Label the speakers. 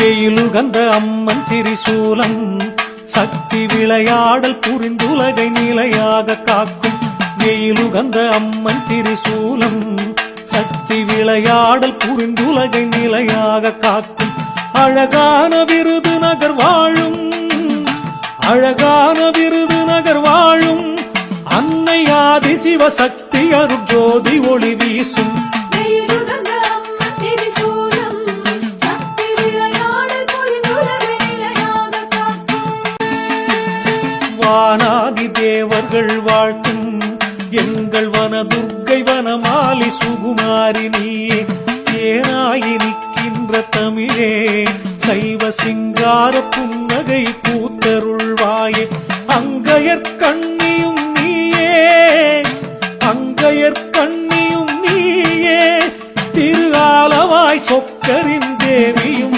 Speaker 1: எயிலுகந்த அம்மன் திரிசூலம் சக்தி விளையாடல் புரிந்துலகை நிலையாக காக்கும். எயிலுகந்த அம்மன் திரிசூலம் சக்தி விளையாடல் புரிந்துலகை நிலையாக காக்கும். அழகான விருதுநகர் வாழும், அழகான விருதுநகர் வாழும் அன்னை ஆதி சிவசக்தி அருட்ஜோதி ஒளி வீசும். வானாதி தேவர்கள் வாழ்த்தும் எங்கள் வனதுர்க்கை வனமாலி சுகுமாரி நீயே. ஏனாயி நிற்கின்ற தமிழே சைவ சிங்கார புன்னகை பூத்தருள்வாயே. அங்கையர் கண்ணியும் நீயே, அங்கையர் கண்ணியும் நீயே. திரு ஆலவாய் சொக்கரின் தேவியும்